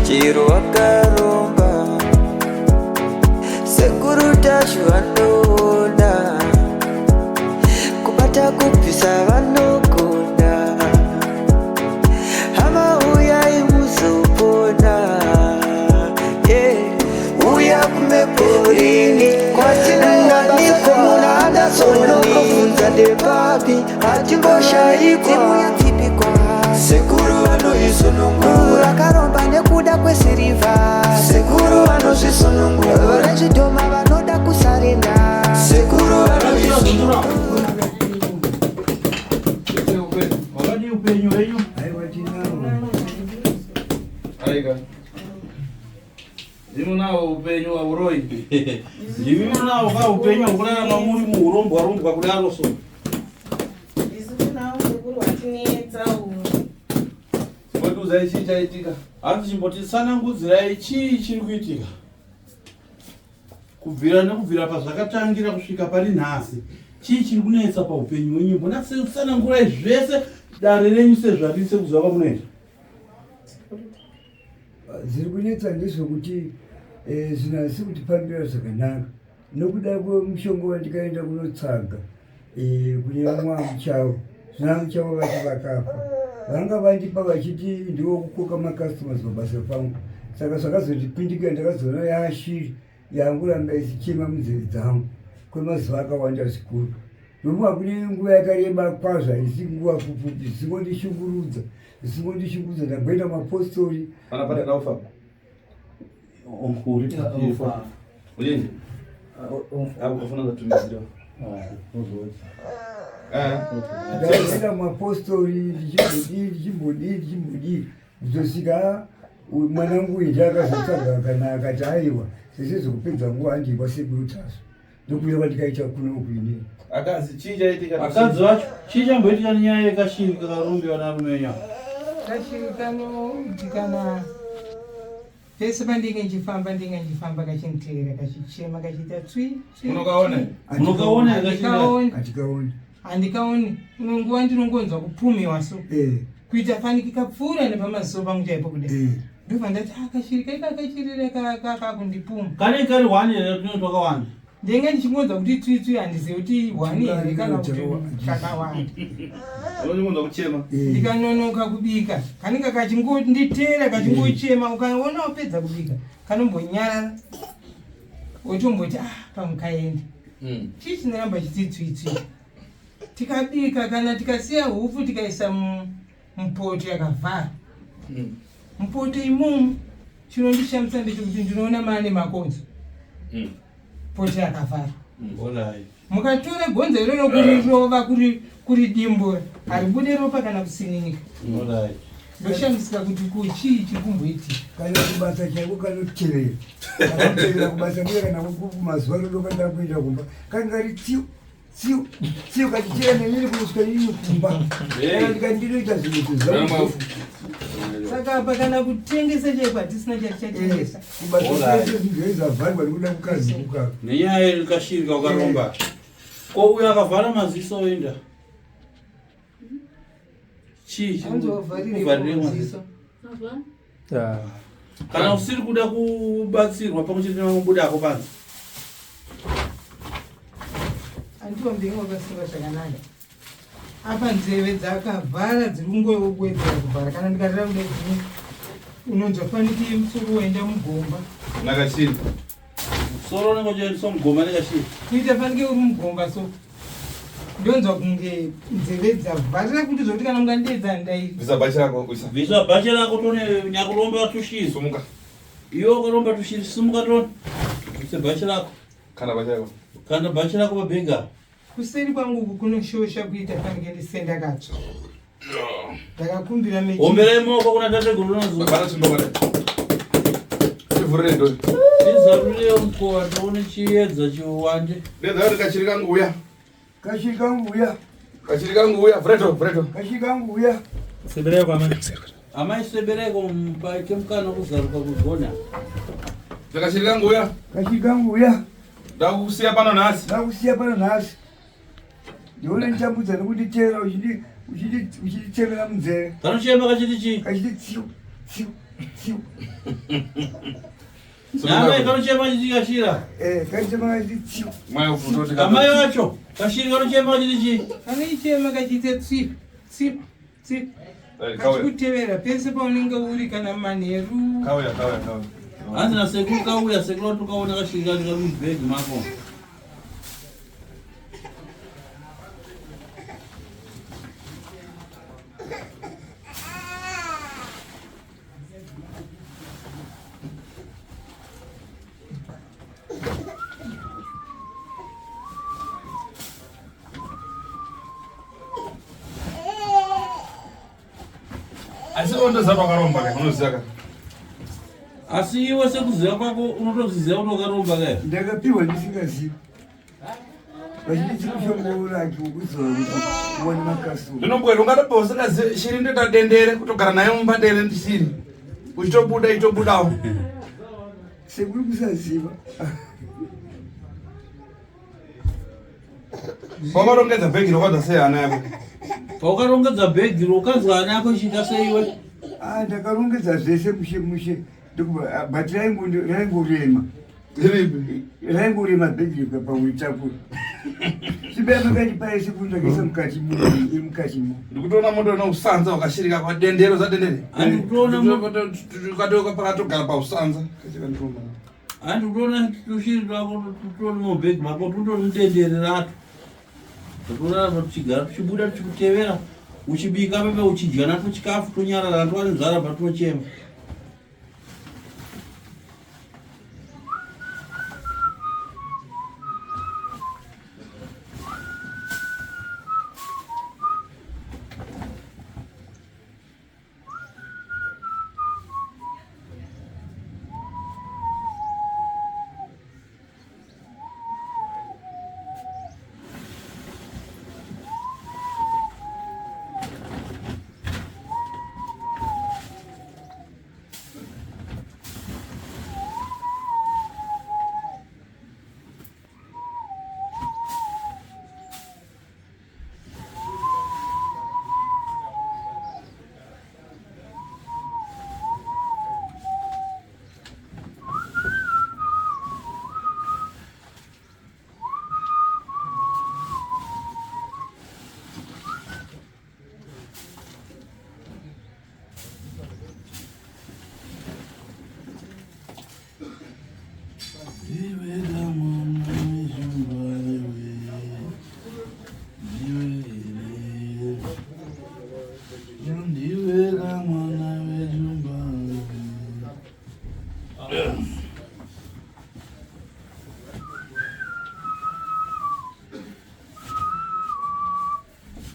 chiro wakaromba sekuru tacho vanoona kubata kubvisa vanogona hama uyai muzopona uya kumeporini kwatinanganikomuna adasonokofunza ndepapi hatimboshaikwa sekuru vanoisonongura akaromba nekuda kwesirivha sekuru vanozvisonongura rechidhoma vanoda kusarenda sekuru vanoisonongura Zimunawo upenyu wa uroi. Zimunawo ka upenyu ukulala mamuri mu urombwa rombwa kulalo so. Zimunawo sekuru watinetsa u. Wetu zaichi chaitika. Ati chimboti sana nguzira ichi chiri kuitika. Kubvira nekubvira pazvakatangira kusvika pari nhasi. Chiri kunetsa pa upenyu wenyu. Mbona sana ngura zvese dare renyu sezvarise kuzva pamunoita. Ziri kunetsa ndezvokuti zvinasi kuti pambira zvakanaka nokuda kwemushongo wandikaenda kunotsaga kune mwamu chavo zvinamu chavo vati vakafa vanga vandipa vachiti ndiwo kukoka makastomers mabasa pangu saka zvakazondipindika ndakazoona yaashiri yanguramba isichema munzeve dzangu kwemazuva akawanda zvikuru nomuva kune nguva yakareba kwazva isi nguva pfupi zvisingondishungurudza ndamboenda mapostori ndaenda mapostori ndichimbodii kuzosvika mwanangu uyu akazotsaga kana akati aiwa sese zvokupedza nguva handipa sekuru Tasvu ndokuya vandikaita kuno kuinini akazi chii chaitika akadzi vacho chii chamboitika nenyaya yekashiri kakarumbiwa narumeya Kashiri kanodikana pese pandinge ndichifamba kachiniteera kachichema kachiita tswi. Munokaona handikaoni nguva ndinongonzwa kupumiwa so kuita faniki kapfuura nepamaziso pangu chaipo kudai ndobva ndati kashiri kakachirire kakundipuma kane kari 1 here tinotwakawanda ndenge ndichingonzwa kuti tswi handizivi kuti 1 here kana kuti kakawanda ndikanonoka kubika kanenge kachingonditeera kachingochema ukaona wapedza kubika kanombonyarara wotomboti pamukaenda chii chinoramba chititswitswi tikabika kana tikasiya hufu tikaisa mupoto yakavhara mupoto imomo chinondishamisa ndechekuti ndinoona maane makonzo poto yakavhara mukatora gonzo iroro kurirova kuridimbura haribude ropa kana kusininika ndoshamisika kuti kuchii chiri kumboitika kana kubasa chaiko kanotevera kubasa muye kana kumazuva rodokandaa kuenda kumba kangari tsiu kachichera nenyiri kunosvika nini kumba ndikandinoita zvinhu zvao saka apa kana kutengesa chaiko hatisina chatichachengesa kubasa zvezvavharwa nekuda kukazibuka nenyaya yerikashirika ukaromba ko uyo akavhara maziso oenda chii kuvharire maziso kana usiri kuda kubatsirwa pamwechete nemabuda ako panze handitombinge wakasunga zvakanaka apa nzeve dzakavhara dziri kungoewedzera kuvhara kana ndikatira kuda dzimwe unonzwa faniki musoro waenda mugomba nakashiri musoro unenge uchiendeswa mugomba nekashiri kuita fanike uri mugomba so ndonzwa kunge nzeve dzavharira kuti zvokuti kana mungandiedza ndairi visa bhachi rako tone nyakuromba tushiri iwe ukaromba tushiri simuka tone vise bhachi rako kana bhachi rako pabhega kuseri kwangu kunoshosha kuita fanike ndisenda katsva ndakakumbira omberai maoko kuna tateguru izarurire mukova toone chiedza chiwande kashiri kangu uya sebereko amai sebereko mpaike mukana kuzaruka kugona kashiri kangu uya ndakukusiya pano nhasi ndione nditambudza nekunditeera uchiditemera munzeve kanochema kachiti chii kachiti tsiu Nanga ikaruchema chichikashira. Kachema chichi. Maya kutoti Amai wacho kashiri karuchema chichi. Kanoichema kachite tsip tsip tsip. Kachikutevera pese paunenge uri kana manheru. Kauya. Hanzi nasekuru kauya sekuru tukaona kashiri kari mubhegi mako. Asi ondozapa karomba ke unoziya. Asi iwe sekuziva kwako unotoziziva unokaromba kaya. Ndakapiwa ndisingazivi. Vachiti mushongo wake wokuzora kuti uwane makasitoma. Ndinombwera ungatopa usikazivi shiri ndoita dendere kutogara nayo mumbadere ndishiri. Uchitobuda itobudawo. Sekuri kusaziva. Wakarongedza bhegi rokwadza sei ana yako? Paukarongedza bhegi rokanzwa ana yako chita seiwe? Ndakarongedza zvese mushe. Bhati raingorema. Raingorema bhegi pauitakura. Chibema kandipaise kundakaisa mukachimo. Ndikutoona moto unosanza wakashirika kwa dendero za dendere. Andikutoona ukatoka pakatogara pausanza. Andikutoona tushiri twako tutori mubhegi mako tutori mudendere rato. Tutorarwa tuchigara tuchibuda tuchikutevera. Uchibika pepe uchidya nato chikafu tonyarara twari nzara patochema.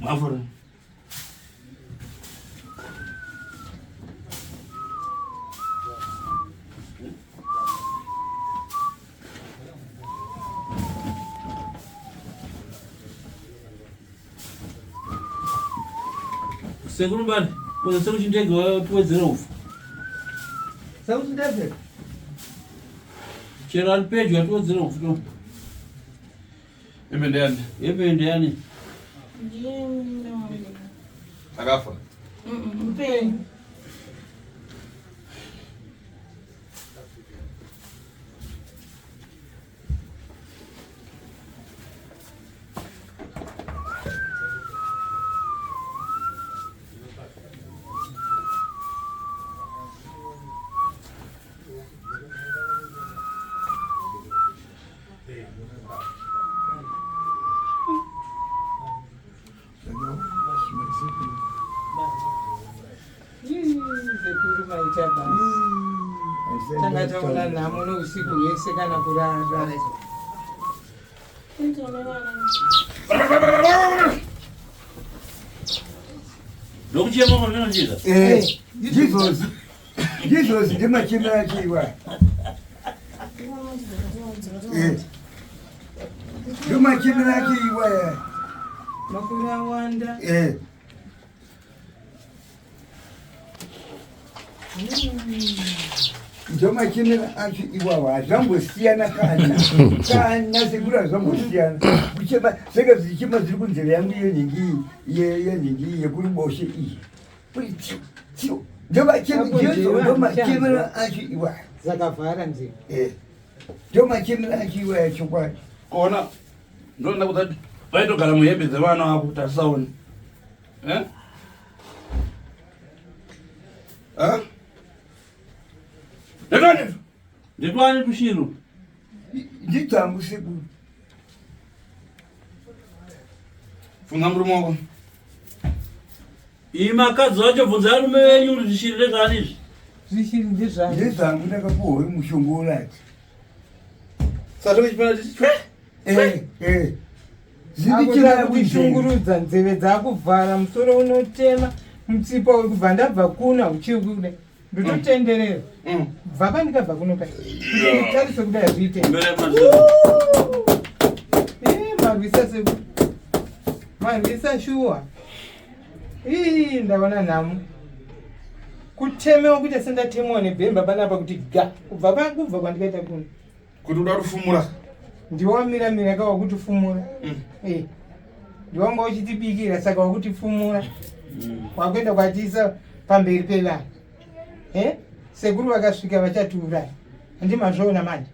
Mafura. Sekuru bani, kwa sababu ndege wao tuwezera ufu. Saúde deve. Chera pejo tuwezera ufu to. Ebendeani. Akafa. Mpeni. Zekuru maita basi. Tanga taona namo no usiku wese kana kulala. Lokuchema kwa nini Jesus? Jesus ndima chimera chiwa. Ndima chimera chiwa. Makura wanda. Ndoma chimera achi iwawa zvambosiyana kana sekura zvambosiyana kuchema saka zvichema zviri kunzeve yangu yenhingi yekuruboshwe iyi kuri tio ndomachemera achiiwaya zakavhara nzeve ndomachemera achiiwaya chokwadi kona ndonda kuti vaitogara muhembe dzevana vako kuti hatisaoni nditwani tushiro ndidzangu sekuru funga murume wako imakadzi vacho bvunza varume venyu kuti zvishiri ndezvani izvi zvishiri ndezvani ndezvangu ndakapuhwe mushongo lati kushungurudza nzeve dzakuvhara musoro unotema mutsipa uri kubva ndabva kuna uchikuda ndototenderera bva pandikabva kuno kai tarise kudai zviite marwisa seku marwisa shuwa ndavana nhamo kutemewa kuita sendatemwa nebhemba panapa kuti ga kubva kwandikaita kuno kuti uda kufumura ndiwamiramira ka wakuti fumura ndiwanga uchitibikira saka wakuti fumura wakuenda kwatiisa pamberi pevanhu sekuru vakasvika vachatiuraya handimazvoona manje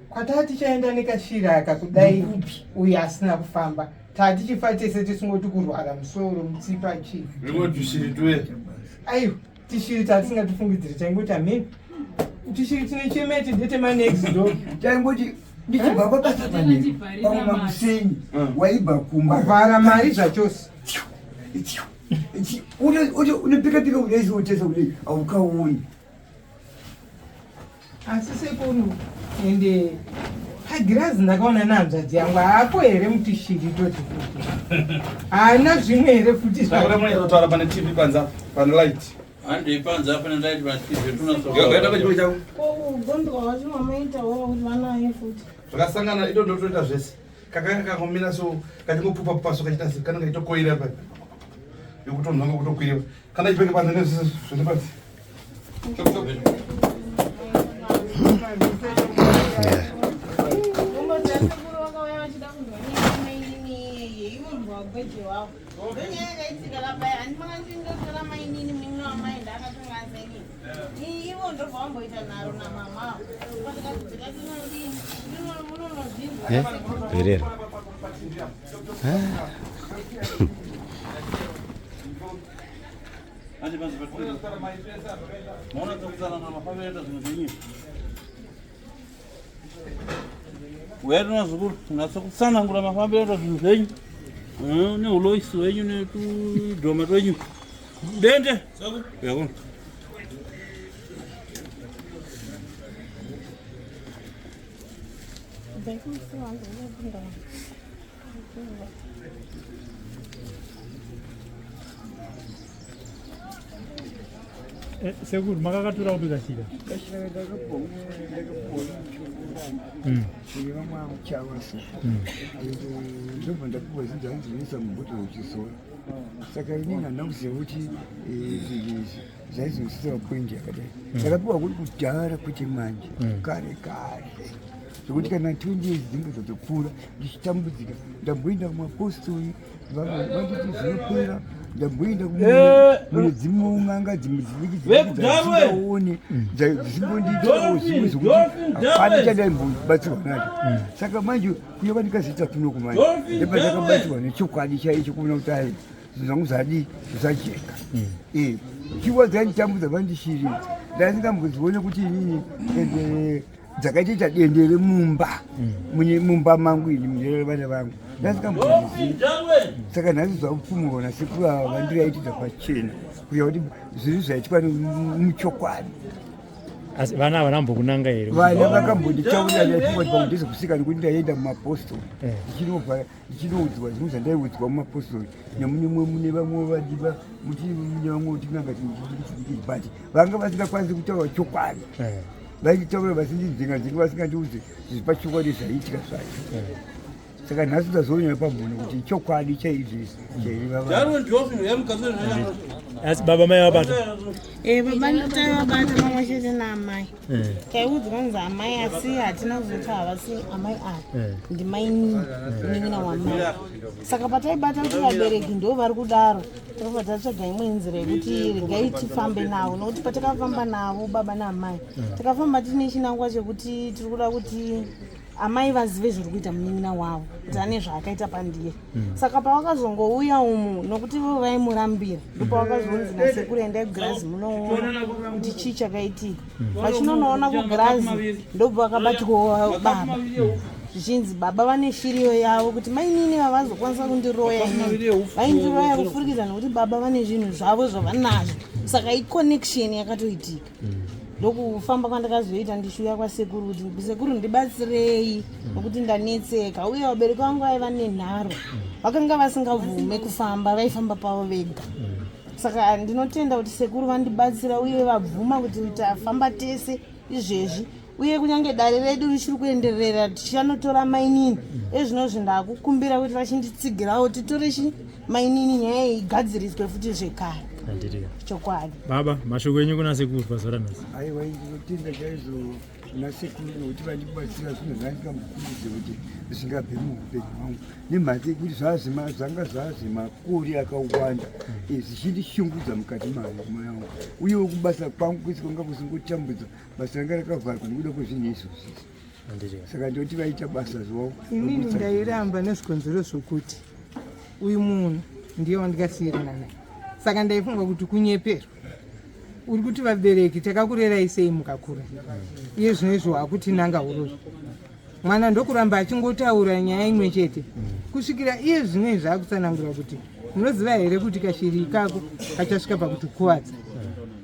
kwatati chaenda nekashiraka kudai uyo asina kufamba tatichifa tese tisingoti kurwara musoro mutsipa chii rimwe tushiri tuye aiwa tishiri tatisingatifungidziri taingoti ameni tishiri tine chemeti ndetemanexido taingoti ndichibva papasa panei pamwe mamusenyi waibva kumba kuvhara mari zvachose unopika-pika udaisiotesa kudai haukaoni asi sekuru ende pagirazi ndakaona nanzvadzi yangu haapo here mutishiri toti futi haana zvimwe here futi taura pane tv panza pane light handei panza pane light zvakasangana ito ndotoita zvese kakanga kangomira so kachingopupa paso kachita kananga itokoira pa yekutonhanga kutokwiriwa kana chipeke panza nezvese zvine panzi Berera. Nazukuru unatsanangura mafambiro zvinhu zvenyu neuloisi wenyu netudhoma twenyu dende yakona Sekuru makakatura kubika shida. Kune vamwe muchavaso ndobva ndapuwa zinzanzinisa mubuto wechisora saka inini handina kuziva kuti zvaizosisa mapoindi yakadai ndakapuwa kuri kudhara kuti manje kare kare zvokuti kana 20 years dzinge dzatokura ndichitambudzika ndamboenda kumapostori vanditi zvinopera ndamboenda mune dzimwe un'anga dzimwe dzidikidzisingaone dzisingonditawo zvimwe zvokuti hapana chandaimbobatsirwa nacho saka manje kuye vandikaziita kuno kumanje ndebva ndakabatsirwa nechokwadi chaicho kuona kuti ai zvinhu zvangu zvadi zvisajeka chiwa dzanditambudza vandishiridza ndasingambodzione kuti inini ende dzakaita dendere mumba mumba mangu ini munere vana vangu ndasingambozivi saka nhasi zvakupfumurwa nasekuru ava vandiraitidza pachena kuya kuti zviri zvaitwa muchokwadi Asi vana vanambokunanga here vana vakambonditaurira ndaipfuwa kuti ndezokusikana kuti ndaenda mumapostori ndichinoudzwa zvinhu zvandaiudzwa mumapostori mune vamwe vadiva mune vamwe tinanga but vanga vasingakwanisi kutaura chokwadi vaitaura vasindidzingadzinga vasingandiudze zviri pachokwadi zvaiitika zvacho saka nhasi ndazoona pamhona kuti chokwadi chaizvesi chairivava Asi baba mai wabata. Baba nditavabata pamwe chete naamai. Taiudzwa kunzi amai asi hatina kuzoti havasi amai aya ndimai nin'ina wamai. Saka pataibata kuti vabereki ndo vari kudaro tobva tatsvaga imwe nzira yekuti regai tifambe navo nokuti patakafamba navo baba naamai takafamba tine chinangwa chekuti tiri kuda kuti amai vazive zviri kuita munin'ina wavo kuti ane zvaakaita pandiye. Saka pavakazongouya umu nokuti vo vaimurambira ndopavakazonzi naSekuru endai kugirazi munoona kuti chii chakaitika. Vachinonoona kugirazi ndobva vakabatirwawo baba zvichinzi baba vane shiriyo yavo kuti mainini havazokwanisa kundiroya ini vaindiroya kufurikidza nokuti baba vane zvinhu zvavo zvavanazvo. Saka iconnection yakatoitika ndokufamba kwandakazoita ndishuya kwaSekuru kuti Sekuru ndibatsirei nokuti ndanetseka uye vabereki vangu vaiva nenharo vakanga vasingabvume kufamba vaifamba pavo vega. Saka ndinotenda kuti Sekuru vandibatsira uye vabvuma kuti tafamba tese izvezvi uye kunyange dare redu richiri kuenderera tichanotora mainini ezvinozvi ndakukumbira kuti vachinditsigirawo titore mainini nyaya igadziriswe futi zvekare. Chokwadi Baba mashoko enyu kuna Sekuru pazora nhasi. Aiwa ndinotenda chaizvo naSekuru kuti vandibatsira zvinhu zvandingamukundidze kuti zvisingabve muupenyu hwangu nemhaka yekuti zvanga zvazimakori akawanda zvichindishungudza mukati mahuma yangu uyewo kubasa kwangu kwese kwanga kusingotambudza basa ranga rakavharwa nekuda kwezvinhu izvozvizvi. Saka ndoti vaita basa zvavo. Inini ndairamba nezvikonzero zvokuti uyu munhu ndiye wandikasiyirana naye. Saka ndaifunga kuti kunyeperwa uri kuti vabereki takakurerai sei mukakura iye zvinoizvo hakuti nanga urozvo mwana ndokuramba achingotaura nyaya imwe chete kusvikira iye zvinoizvo akutsanangura kuti munoziva here kuti kashiri kako kachasvika pakuti kuvadza.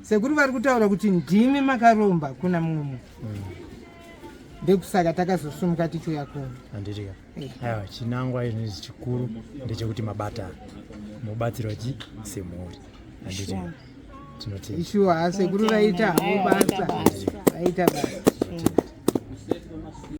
Sekuru vari kutaura kuti ndimi makaromba kuna mumwe munhu ndekusaka takazosumuka tichiuya kuno. Aiwa chinangwa izvi chikuru ndechekuti mabatana mubatsirwa chi semhuri. Ishuwa Sekuru vaita basa.